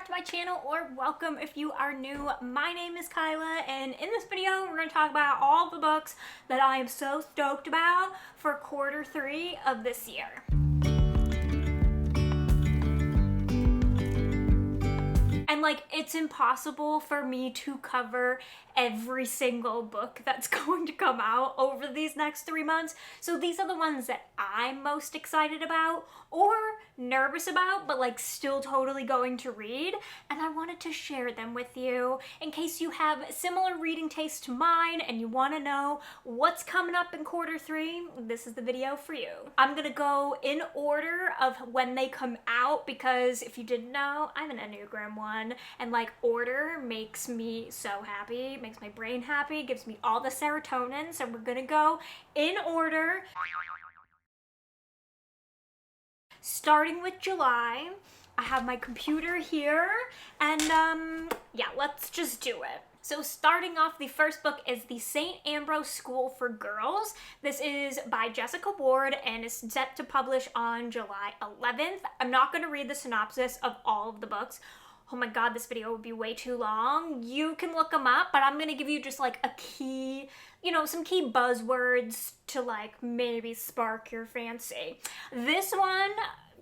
to my channel, or welcome if you are new. My name is Kyla, and in this video we're going to talk about all the books that I am so stoked about for quarter 3 of this year. And like, it's impossible for me to cover every single book that's going to come out over these next 3 months. So these are the ones that I'm most excited about or nervous about, but like still totally going to read. And I wanted to share them with you in case you have similar reading taste to mine and you want to know what's coming up in quarter 3. This is the video for you. I'm gonna go in order of when they come out because if you didn't know, I'm an Enneagram 1. And like, order makes me so happy, makes my brain happy, gives me all the serotonin. So we're gonna go in order, starting with July. I have my computer here, and yeah, let's just do it. So starting off, the first book is the St. Ambrose School for Girls. This is by Jessica Ward and is set to publish on July 11th. I'm not going to read the synopsis of all of the books. Oh my god, this video would be way too long. You can look them up, but I'm going to give you just like a key, some key buzzwords to like maybe spark your fancy. This one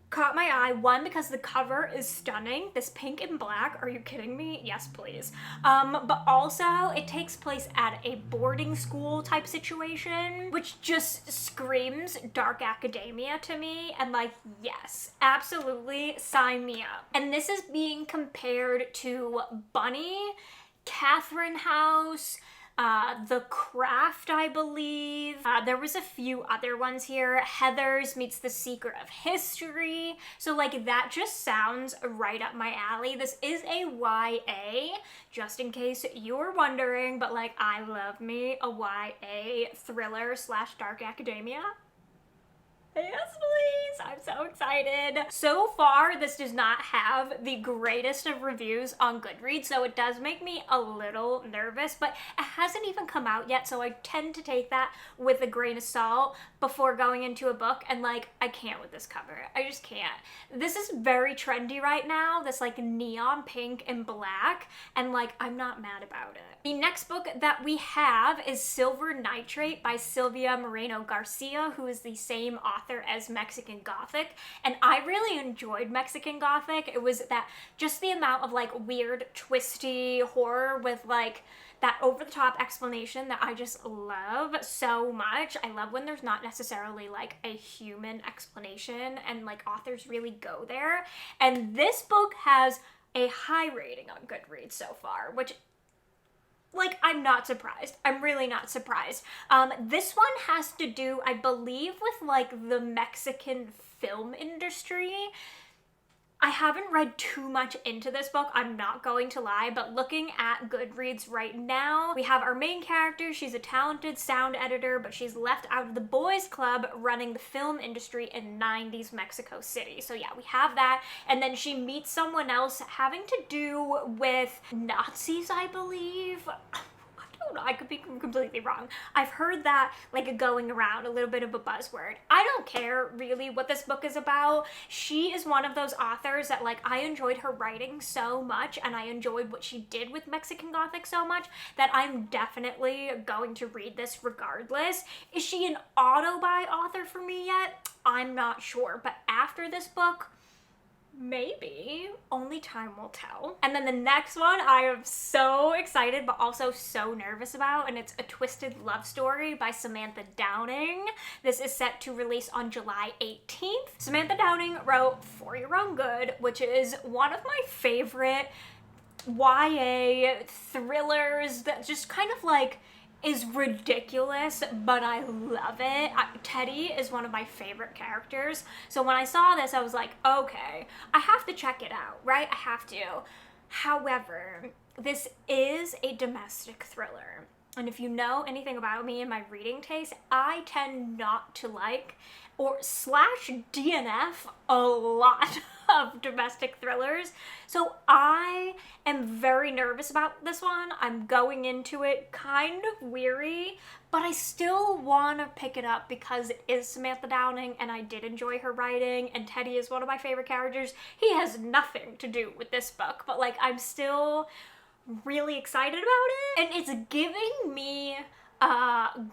caught my eye, one, because the cover is stunning. This pink and black, are you kidding me? Yes, please. But also it takes place at a boarding school type situation, which just screams dark academia to me. And like, yes, absolutely, sign me up. And this is being compared to Bunny, Catherine House, The Craft, I believe. There was a few other ones here. Heather's meets The Secret of History. So like, that just sounds right up my alley. This is a YA, just in case you're wondering, but like, I love me a YA thriller / dark academia. Yes, please. I'm so excited. So far, this does not have the greatest of reviews on Goodreads, so it does make me a little nervous, but it hasn't even come out yet, so I tend to take that with a grain of salt before going into a book, and like, I can't with this cover. I just can't. This is very trendy right now, this like neon pink and black, and like, I'm not mad about it. The next book that we have is Silver Nitrate by Silvia Moreno Garcia, who is the same author as Mexican Gothic, and I really enjoyed Mexican Gothic. It was that, just the amount of like weird twisty horror with like that over-the-top explanation that I just love so much. I love when there's not necessarily like a human explanation and like authors really go there, and this book has a high rating on Goodreads so far, which, like, I'm not surprised. I'm really not surprised. This one has to do, I believe, with like the Mexican film industry. I haven't read too much into this book, I'm not going to lie, but looking at Goodreads right now, we have our main character. She's a talented sound editor, but she's left out of the boys club running the film industry in 90s Mexico City. So yeah, we have that. And then she meets someone else having to do with Nazis, I believe. I could be completely wrong. I've heard that like going around, a little bit of a buzzword. I don't care really what this book is about. She is one of those authors that like, I enjoyed her writing so much, and I enjoyed what she did with Mexican Gothic so much that I'm definitely going to read this regardless. Is she an auto-buy author for me yet? I'm not sure, but after this book, maybe. Only time will tell. And then the next one I am so excited but also so nervous about, and it's A Twisted Love Story by Samantha Downing. This is set to release on July 18th. Samantha Downing wrote For Your Own Good, which is one of my favorite YA thrillers that just kind of like is ridiculous, but I love it. Teddy is one of my favorite characters, so when I saw this, I was like, okay, I have to check it out, right? I have to. However, this is a domestic thriller, And if you know anything about me and my reading taste, I tend not to like or slash DNF a lot of domestic thrillers. So I am very nervous about this one. I'm going into it kind of weary, but I still want to pick it up because it is Samantha Downing and I did enjoy her writing, and Teddy is one of my favorite characters. He has nothing to do with this book, but like I'm still really excited about it, and it's giving me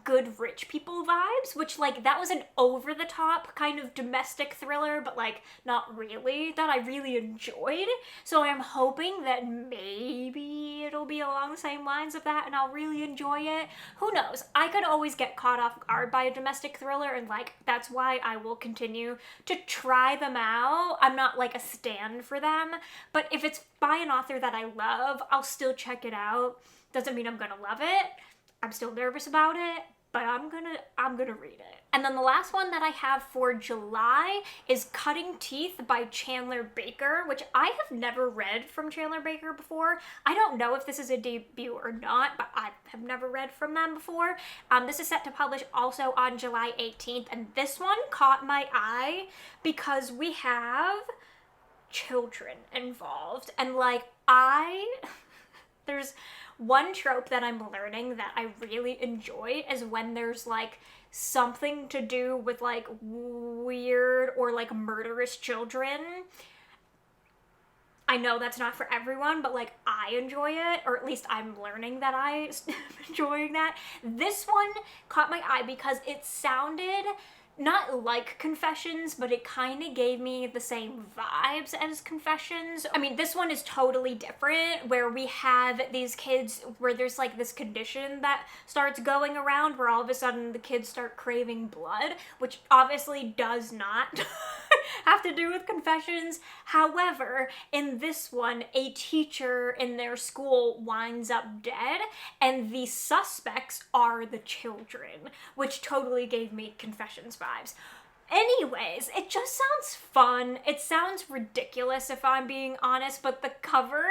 good rich people vibes, which like that was an over the top kind of domestic thriller, but like not really, that I really enjoyed. So I'm hoping that maybe it'll be along the same lines of that and I'll really enjoy it. Who knows? I could always get caught off guard by a domestic thriller, and like that's why I will continue to try them out. I'm not like a stan for them, but if it's by an author that I love, I'll still check it out. Doesn't mean I'm gonna love it. I'm still nervous about it, but I'm gonna read it. And then the last one that I have for July is Cutting Teeth by Chandler Baker, which I have never read from Chandler Baker before. I don't know if this is a debut or not, but I have never read from them before. This is set to publish also on July 18th, and this one caught my eye because we have children involved, and like there's one trope that I'm learning that I really enjoy is when there's like something to do with like weird or like murderous children. I know that's not for everyone, but like I enjoy it, or at least I'm learning that I'm enjoying that. This one caught my eye because it sounded not like Confessions, but it kind of gave me the same vibes as Confessions. I mean, this one is totally different, where we have these kids where there's like this condition that starts going around where all of a sudden the kids start craving blood, which obviously does not have to do with Confessions. However, in this one, a teacher in their school winds up dead, and the suspects are the children, which totally gave me Confessions vibes. Anyways, it just sounds fun. It sounds ridiculous if I'm being honest, but the cover,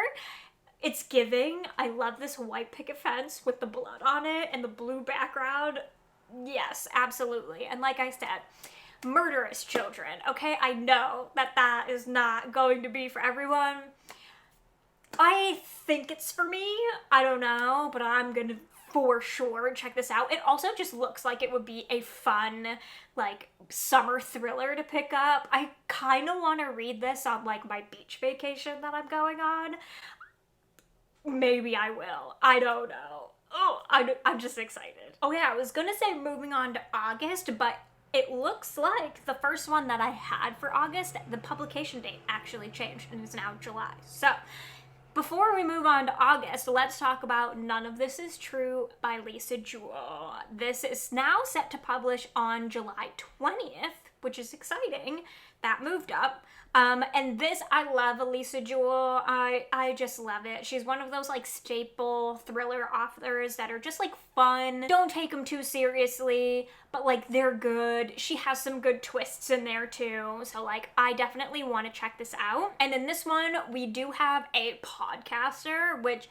it's giving. I love this white picket fence with the blood on it and the blue background. Yes, absolutely. And like I said, murderous children. Okay, I know that that is not going to be for everyone. I think it's for me. I don't know, but I'm gonna for sure check this out. It also just looks like it would be a fun, like, summer thriller to pick up. I kind of want to read this on, like, my beach vacation that I'm going on. Maybe I will. I don't know. Oh, I'm just excited. Oh yeah, I was gonna say moving on to August, but it looks like the first one that I had for August, the publication date actually changed and is now July. So before we move on to August, let's talk about None of This Is True by Lisa Jewell. This is now set to publish on July 20th, which is exciting. That moved up. And this, I love Lisa Jewell. I just love it. She's one of those like staple thriller authors that are just like fun. Don't take them too seriously, but like they're good. She has some good twists in there too. So like I definitely want to check this out. And in this one, we do have a podcaster, which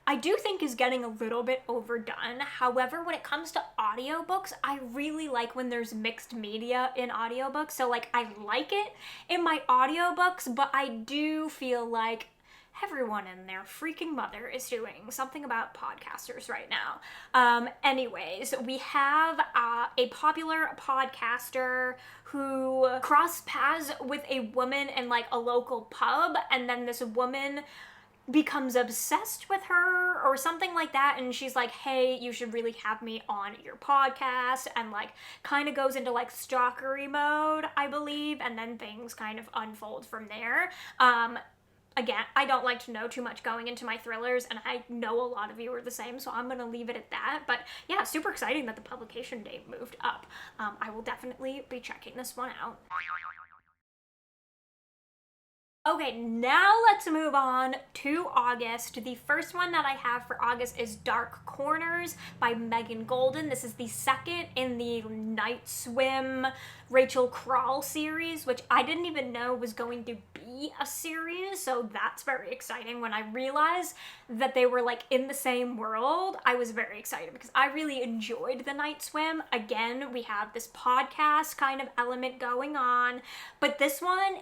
I do think is getting a little bit overdone. However, when it comes to audiobooks, I really like when there's mixed media in audiobooks. So like I like it in my audiobooks, but I do feel like everyone and their freaking mother is doing something about podcasters right now. Anyways, we have a popular podcaster who crossed paths with a woman in like a local pub, and then this woman becomes obsessed with her or something like that, and she's like, hey, you should really have me on your podcast, and like kind of goes into like stalkery mode, I believe, and then things kind of unfold from there. Again, I don't like to know too much going into my thrillers, and I know a lot of you are the same, so I'm gonna leave it at that. But yeah, super exciting that the publication date moved up. I will definitely be checking this one out. Okay, now let's move on to August. The first one that I have for August is Dark Corners by Megan Golden. This is the second in the Night Swim Rachel Crawl series, which I didn't even know was going to be a series, so that's very exciting. When I realized that they were like in the same world, I was very excited because I really enjoyed the Night Swim. Again, we have this podcast kind of element going on, but this one,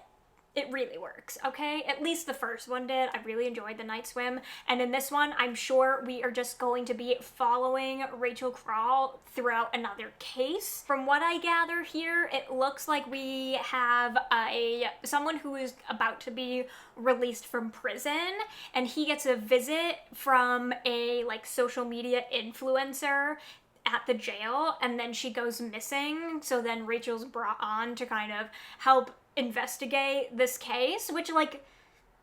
it really works, okay? At least the first one did. I really enjoyed the Night Swim. And in this one, I'm sure we are just going to be following Rachel Crawl throughout another case. From what I gather here, it looks like we have someone who is about to be released from prison, and he gets a visit from a like social media influencer at the jail, and then she goes missing. So then Rachel's brought on to kind of help investigate this case, which, like,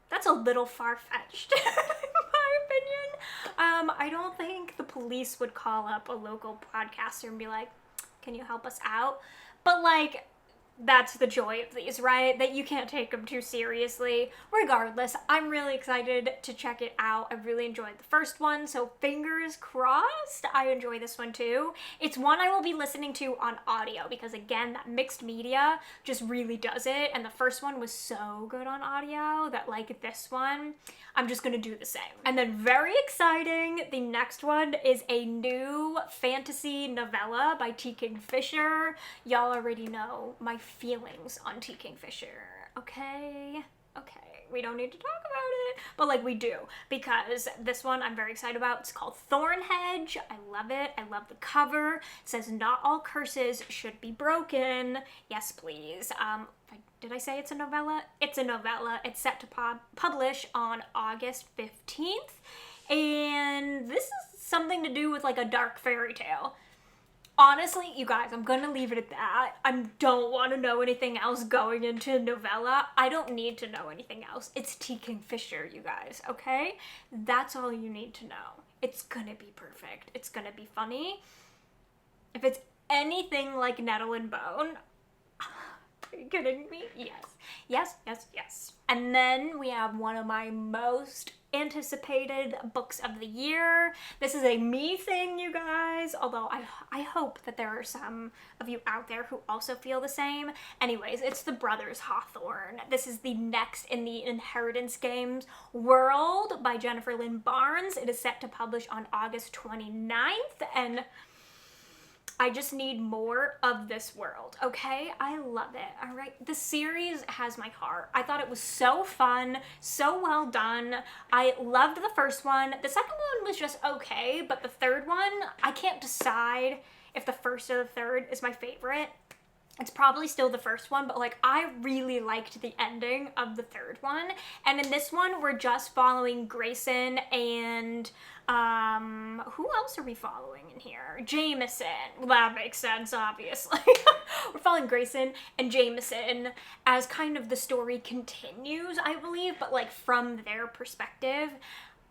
that's a little far-fetched in my opinion. I don't think the police would call up a local podcaster and be like, can you help us out? But like, that's the joy of these, right? That you can't take them too seriously. Regardless, I'm really excited to check it out. I really enjoyed the first one, so fingers crossed I enjoy this one too. It's one I will be listening to on audio because, again, that mixed media just really does it, and the first one was so good on audio that, like, this one, I'm just gonna do the same. And then, very exciting, the next one is a new fantasy novella by T. Kingfisher. Y'all already know my feelings on T. Kingfisher, okay? Okay, we don't need to talk about it, but like we do, because this one I'm very excited about. It's called Thornhedge. I love it. I love the cover. It says, not all curses should be broken. Yes, please. Did I say it's a novella? It's a novella. It's set to publish on August 15th, and this is something to do with like a dark fairy tale. Honestly, you guys, I'm gonna leave it at that. I don't want to know anything else going into novella. I don't need to know anything else. It's T. Kingfisher, you guys, okay? That's all you need to know. It's gonna be perfect. It's gonna be funny. If it's anything like Nettle and Bone, are you kidding me? Yes. Yes, yes, yes. And then we have one of my most anticipated books of the year. This is a me thing, you guys, although I hope that there are some of you out there who also feel the same. Anyways, it's The Brothers Hawthorne. This is the next in the Inheritance Games world by Jennifer Lynn Barnes. It is set to publish on August 29th, and I just need more of this world, okay? I love it, all right? The series has my heart. I thought it was so fun, so well done. I loved the first one. The second one was just okay, but the third one, I can't decide if the first or the third is my favorite. It's probably still the first one, but like, I really liked the ending of the third one. And in this one, we're just following Grayson and who else are we following in here? Jameson. Well, that makes sense, obviously. We're following Grayson and Jameson as kind of the story continues, I believe, but like from their perspective.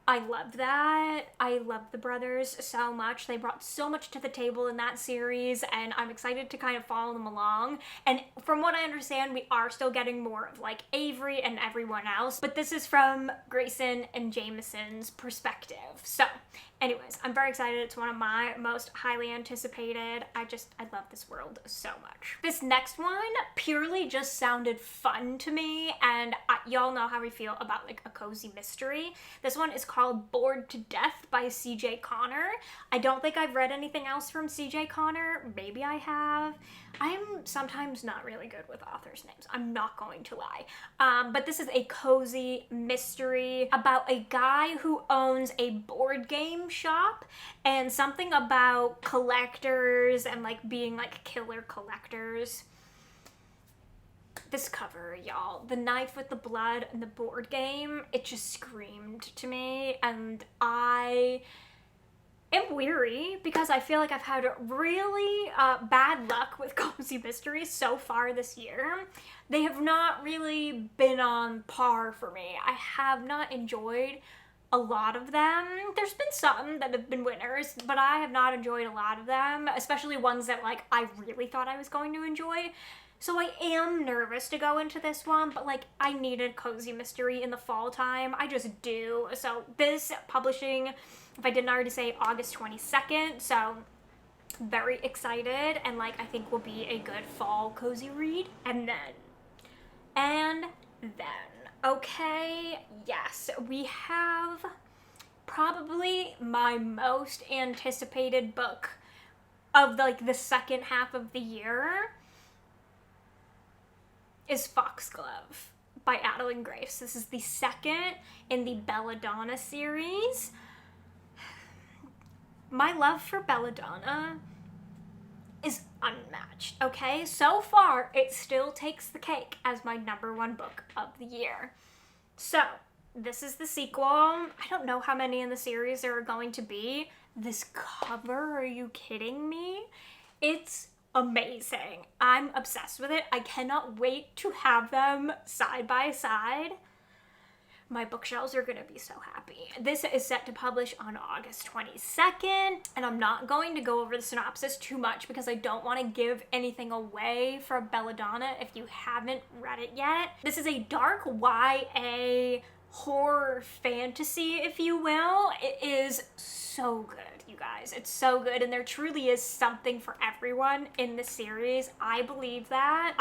I love that. I love the brothers so much. They brought so much to the table in that series, and I'm excited to kind of follow them along. And from what I understand, we are still getting more of like Avery and everyone else, but this is from Grayson and Jameson's perspective. So anyways, I'm very excited. It's one of my most highly anticipated. I love this world so much. This next one purely just sounded fun to me, and y'all know how we feel about like a cozy mystery. This one is called Bored to Death by C.J. Connor. I don't think I've read anything else from C.J. Connor. Maybe I have. I'm sometimes not really good with authors' names. I'm not going to lie. But this is a cozy mystery about a guy who owns a board game shop, and something about collectors and like being like killer collectors. This cover, y'all, the knife with the blood and the board game, it just screamed to me, and I am weary because I feel like I've had really bad luck with cozy mysteries so far this year. They have not really been on par for me. I have not enjoyed a lot of them. There's been some that have been winners, but I have not enjoyed a lot of them, especially ones that like I really thought I was going to enjoy. So I am nervous to go into this one, but like I needed cozy mystery in the fall time. I just do. So this publishing, if I didn't already say, August 22nd. So very excited, and like I think will be a good fall cozy read. And then, okay, yes, we have probably my most anticipated book of like the second half of the year is Foxglove by Adeline Grace. This is the second in the Belladonna series. My love for Belladonna is unmatched, okay? So far, it still takes the cake as my #1 book of the year. So, this is the sequel. I don't know how many in the series there are going to be. This cover, are you kidding me? It's amazing. I'm obsessed with it. I cannot wait to have them side by side. My bookshelves are gonna be so happy. This is set to publish on August 22nd, and I'm not going to go over the synopsis too much because I don't want to give anything away for Belladonna if you haven't read it yet. This is a dark YA horror fantasy, if you will. It is so good, you guys. It's so good, and there truly is something for everyone in the series. I believe that.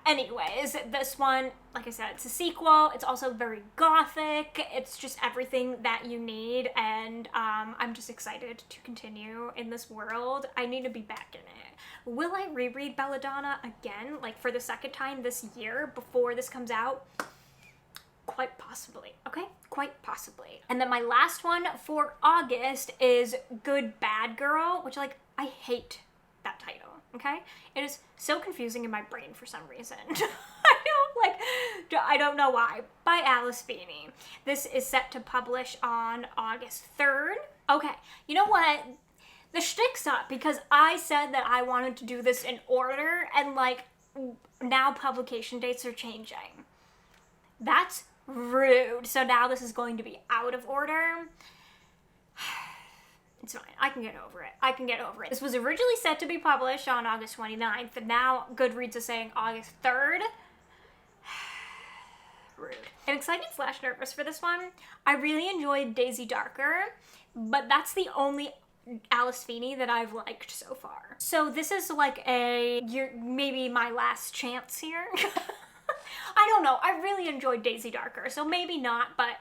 Anyways, this one, like I said, it's a sequel. It's also very gothic. It's just everything that you need, and I'm just excited to continue in this world. I need to be back in it. Will I reread Belladonna again, like for the second time this year before this comes out? Quite possibly, okay? Quite possibly. And then my last one for August is Good Bad Girl, which, like, I hate that title, okay? It is so confusing in my brain for some reason. I don't know why. By Alice Feeney. This is set to publish on August 3rd. Okay, you know what? The shtick's up because I said that I wanted to do this in order, and, like, now publication dates are changing. That's rude. So now this is going to be out of order. It's fine. I can get over it. This was originally set to be published on August 29th, and now Goodreads is saying August 3rd. Rude. I'm excited / nervous for this one. I really enjoyed Daisy Darker, but that's the only Alice Feeney that I've liked so far. So this is like maybe my last chance here. I don't know. I really enjoyed Daisy Darker, so maybe not, but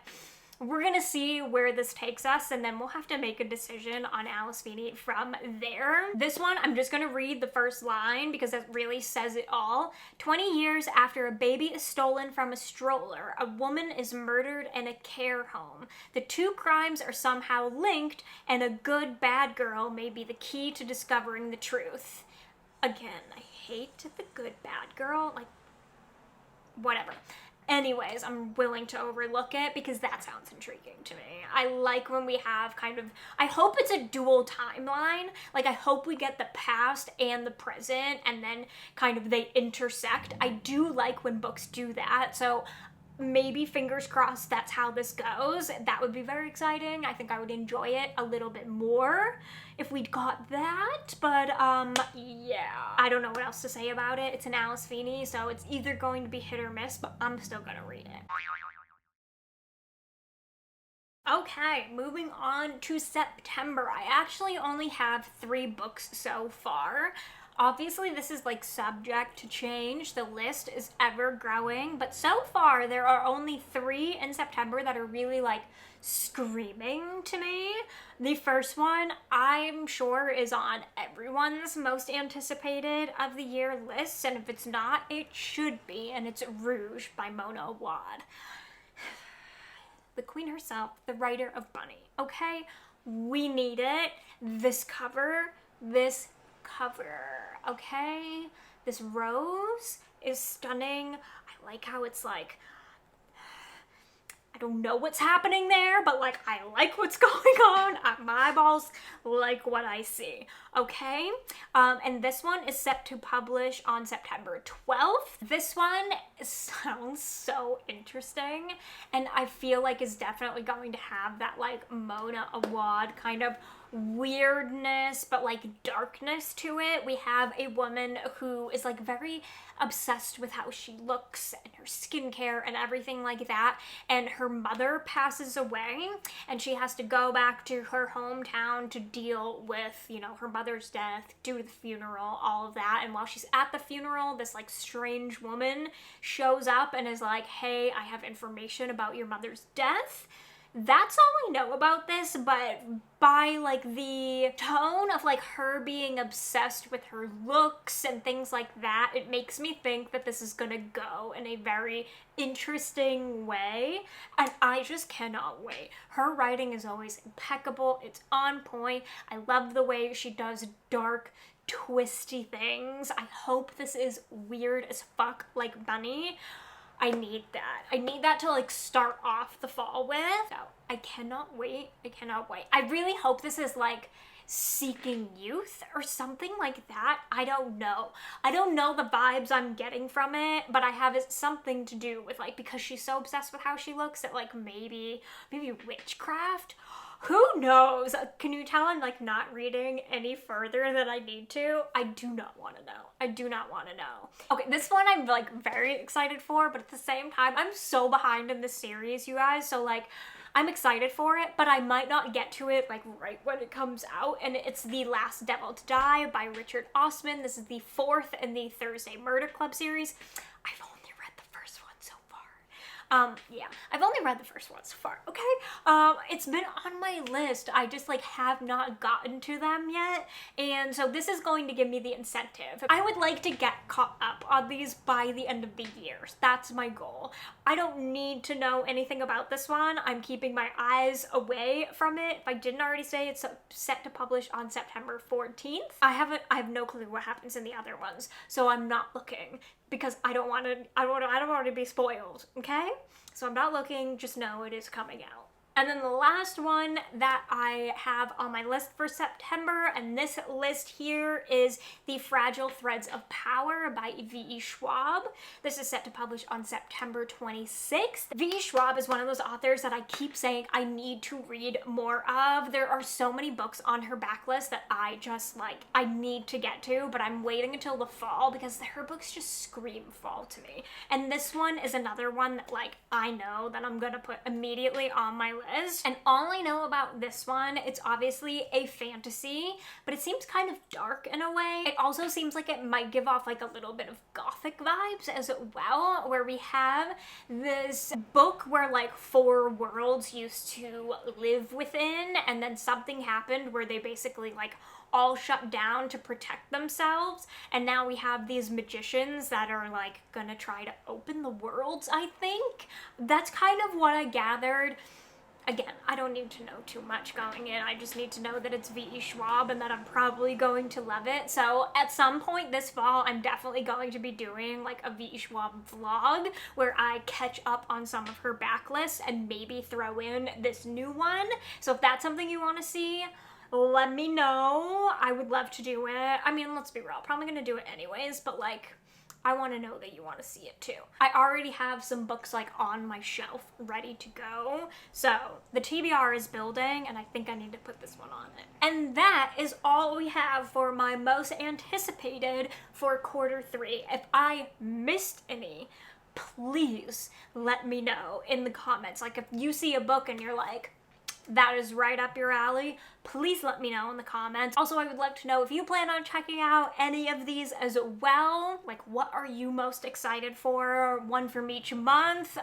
we're gonna see where this takes us, and then we'll have to make a decision on Alice Feeney from there. This one, I'm just gonna read the first line because it really says it all. 20 years after a baby is stolen from a stroller, a woman is murdered in a care home. The two crimes are somehow linked, and a good bad girl may be the key to discovering the truth. Again, I hate the good bad girl, like, whatever. Anyways, I'm willing to overlook it because that sounds intriguing to me. I like when we have kind of, I hope it's a dual timeline. Like, I hope we get the past and the present and then kind of they intersect. I do like when books do that. So maybe, fingers crossed, that's how this goes. That would be very exciting. I think I would enjoy it a little bit more if we'd got that, but yeah. I don't know what else to say about it. It's an Alice Feeney, so it's either going to be hit or miss, but I'm still gonna read it. Okay, moving on to September. I actually only have 3 books so far. Obviously, this is like subject to change. The list is ever growing, but so far there are only 3 in September that are really like screaming to me. The first one, I'm sure, is on everyone's most anticipated of the year list, and if it's not, it should be, and it's Rouge by Mona Awad. The queen herself, the writer of Bunny, okay? We need it. This cover, okay? This rose is stunning. I like how it's like, I don't know what's happening there, but like I like what's going on. My eyeballs like what I see, okay? And this one is set to publish on September 12th. This one sounds so interesting, and I feel like is definitely going to have that like Mona Awad kind of weirdness but like darkness to it. We have a woman who is like very obsessed with how she looks and her skincare and everything like that, and her mother passes away and she has to go back to her hometown to deal with, you know, her mother's death, do the funeral, all of that. And while she's at the funeral, this like strange woman shows up and is like, hey, I have information about your mother's death. That's all I know about this, but by like the tone of like her being obsessed with her looks and things like that, it makes me think that this is gonna go in a very interesting way, and I just cannot wait. Her writing is always impeccable. It's on point. I love the way she does dark, twisty things. I hope this is weird as fuck like Bunny. I need that. I need that to like start off the fall with. So I cannot wait. I cannot wait. I really hope this is like Seeking Youth or something like that. I don't know. I don't know the vibes I'm getting from it, but I have something to do with like, because she's so obsessed with how she looks, that like maybe witchcraft. Who knows? Can you tell I'm like not reading any further than I need to? I do not want to know. I do not want to know. Okay, this one I'm like very excited for, but at the same time, I'm so behind in this series, you guys. So like, I'm excited for it, but I might not get to it like right when it comes out. And it's The Last Devil to Die by Richard Osman. This is the 4th in the Thursday Murder Club series. I've only read the first one so far. Yeah, I've only read the first one so far, okay? It's been on my list. I just like have not gotten to them yet. And so this is going to give me the incentive. I would like to get caught up on these by the end of the year. That's my goal. I don't need to know anything about this one. I'm keeping my eyes away from it. If I didn't already say, it's set to publish on September 14th. I have no clue what happens in the other ones, so I'm not looking because I don't want to be spoiled, okay? So I'm not looking, just know it is coming out. And then the last one that I have on my list for September, and this list here is The Fragile Threads of Power by V.E. Schwab. This is set to publish on September 26th. V.E. Schwab is one of those authors that I keep saying I need to read more of. There are so many books on her backlist that I just like, I need to get to, but I'm waiting until the fall because her books just scream fall to me. And this one is another one that like, I know that I'm gonna put immediately on my list. And all I know about this one, it's obviously a fantasy, but it seems kind of dark in a way. It also seems like it might give off like a little bit of gothic vibes as well, where we have this book where like 4 worlds used to live within, and then something happened where they basically like all shut down to protect themselves, and now we have these magicians that are like gonna try to open the worlds, I think. That's kind of what I gathered. Again, I don't need to know too much going in. I just need to know that it's V.E. Schwab and that I'm probably going to love it. So at some point this fall, I'm definitely going to be doing like a V.E. Schwab vlog where I catch up on some of her backlists and maybe throw in this new one. So if that's something you want to see, let me know. I would love to do it. I mean, let's be real, probably gonna do it anyways, but like, I want to know that you want to see it too. I already have some books like on my shelf ready to go. So the TBR is building and I think I need to put this one on it. And that is all we have for my most anticipated for Q3. If I missed any, please let me know in the comments. Like if you see a book and you're like, that is right up your alley, please let me know in the comments. Also, I would love to know if you plan on checking out any of these as well. Like, what are you most excited for? One from each month?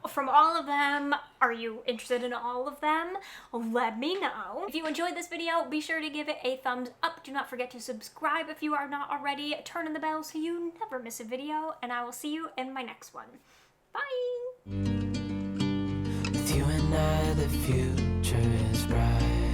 From all of them? Are you interested in all of them? Let me know. If you enjoyed this video, be sure to give it a thumbs up. Do not forget to subscribe if you are not already. Turn on the bell so you never miss a video, and I will see you in my next one. Bye! With you and I, the future is bright.